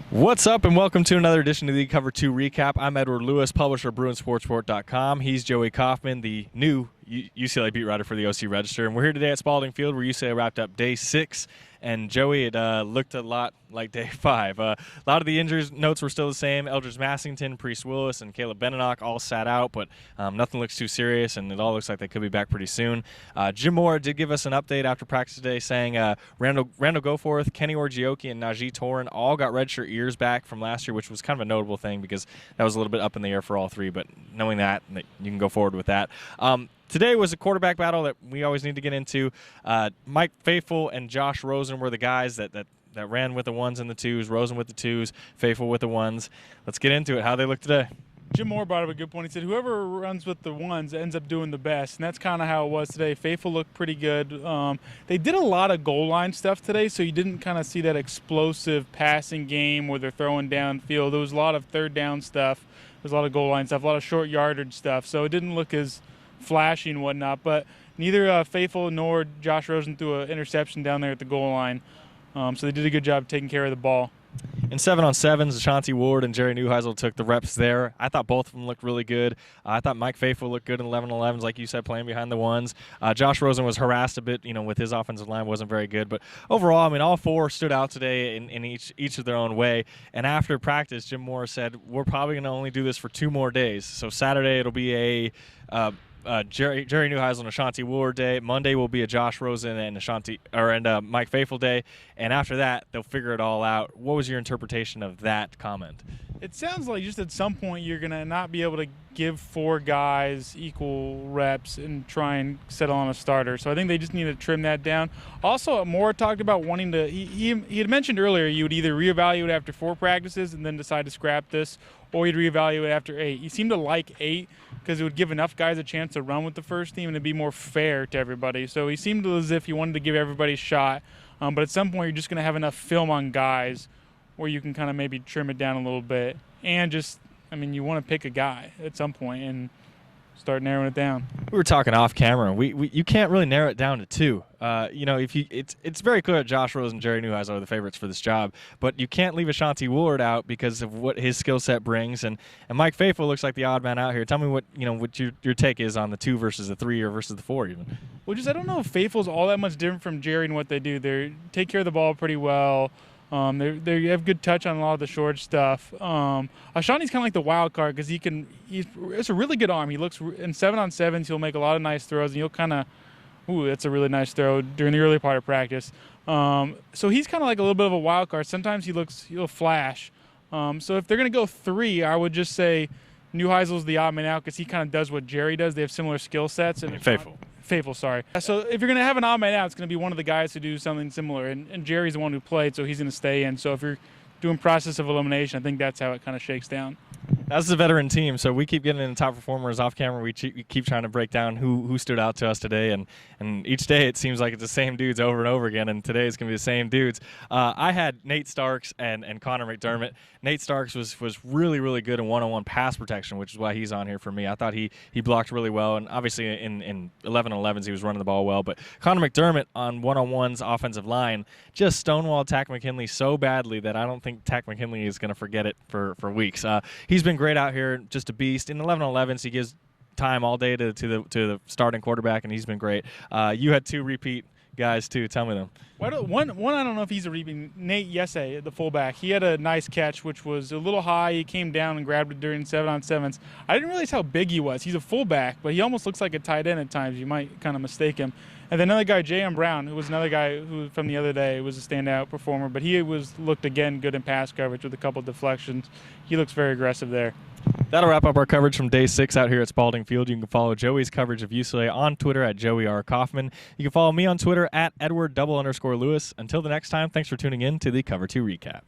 What's up, and welcome to another edition of the Cover 2 Recap. I'm Edward Lewis, publisher of BruinsSportsReport.com. He's Joey Kaufman, the new UCLA beat writer for the OC Register. And we're here today at Spalding Field where UCLA wrapped up Day 6. And Joey, it looked a lot like Day 5. A lot of the injuries notes were still the same. Eldridge Massington, Priest Willis, and Caleb Benenoch all sat out, but nothing looks too serious, and it all looks like they could be back pretty soon. Jim Mora did give us an update after practice today saying Randall Goforth, Kenny Orgioki, and Najee Torin all got redshirt years back from last year, which was kind of a notable thing because that was a little bit up in the air for all three, but knowing that, you can go forward with that. Today was a quarterback battle that we always need to get into. Mike Faithful and Josh Rosen were the guys that ran with the ones and the twos, Rosen with the twos, Faithful with the ones. Let's get into it. How they look today. Jim Moore brought up a good point. He said whoever runs with the ones ends up doing the best, and that's kind of how it was today. Faithful looked pretty good. They did a lot of goal line stuff today, so you didn't kind of see that explosive passing game where they're throwing downfield. There was a lot of third down stuff. There was a lot of goal line stuff, a lot of short yardage stuff, so it didn't look as flashy and whatnot, but neither Faithful nor Josh Rosen threw an interception down there at the goal line, so they did a good job taking care of the ball. In 7-on-7s, Ashanti Ward and Jerry Neuheisel took the reps there. I thought both of them looked really good. I thought Mike Faithful looked good in 11-on-11s, like you said, playing behind the ones. Josh Rosen was harassed a bit, with his offensive line wasn't very good. But overall, all four stood out today in each of their own way. And after practice, Jim Moore said, we're probably going to only do this for 2 more days. So Saturday it'll be a Jerry Neuheisel and Ashanti Ward day. Monday will be a Josh Rosen and Mike Faithful day, and after that they'll figure it all out. What was your interpretation of that comment? It sounds like just at some point you're gonna not be able to give 4 guys equal reps and try and settle on a starter. So I think they just need to trim that down. Also, Moore talked about wanting to. He had mentioned earlier you would either reevaluate after 4 practices and then decide to scrap this, or you'd reevaluate after 8. He seemed to like 8 because it would give enough guys a chance to run with the first team and it'd be more fair to everybody. So he seemed as if he wanted to give everybody a shot. But at some point, you're just going to have enough film on guys where you can kind of maybe trim it down a little bit. And just, you want to pick a guy at some point and start narrowing it down. We were talking off camera. You can't really narrow it down to 2. It's very clear that Josh Rosen and Jerry Neuheisel are the favorites for this job, but you can't leave Ashanti Ward out because of what his skill set brings. And Mike Faithful looks like the odd man out here. Tell me what your take is on the 2 versus the 3 or versus the 4 even. Well, I don't know if Faithful's all that much different from Jerry in what they do. They take care of the ball pretty well. They have good touch on a lot of the short stuff. Ashanti's kind of like the wild card because it's a really good arm. He looks in 7-on-7s. He'll make a lot of nice throws, and you'll kind of, that's a really nice throw during the early part of practice. So he's kind of like a little bit of a wild card. Sometimes he'll flash. So if they're gonna go 3, I would just say Neuheisel's the odd man out because he kind of does what Jerry does. They have similar skill sets. And Faithful, sorry. So if you're going to have an odd man out, it's going to be one of the guys who do something similar. And Jerry's the one who played, so he's going to stay in. So if you're doing process of elimination, I think that's how it kind of shakes down. That's the veteran team, so we keep getting in the top performers off camera. We keep trying to break down who stood out to us today, and each day it seems like it's the same dudes over and over again, and today it's going to be the same dudes. I had Nate Starks and Connor McDermott. Nate Starks was really, really good in one-on-one pass protection, which is why he's on here for me. I thought he blocked really well, and obviously in 11-on-11s he was running the ball well. But Connor McDermott on one-on-ones offensive line just stonewalled Takk McKinley so badly that I don't think Takk McKinley is going to forget it for weeks. He's been great out here, just a beast. In 11-on-11s, he gives time all day to the starting quarterback, and he's been great. You had 2 repeat guys too. Tell me them. One, I don't know if he's a repeat. Nate Yesse, the fullback, he had a nice catch, which was a little high. He came down and grabbed it during 7-on-7s. I didn't realize how big he was. He's a fullback, but he almost looks like a tight end at times. You might kind of mistake him. And then another guy, J.M. Brown, who was another guy who from the other day was a standout performer, but he looked again good in pass coverage with a couple deflections. He looks very aggressive there. That'll wrap up our coverage from Day 6 out here at Spalding Field. You can follow Joey's coverage of UCLA on Twitter at Joey R. Kaufman. You can follow me on Twitter at Edward_Lewis. Until the next time, thanks for tuning in to the Cover 2 Recap.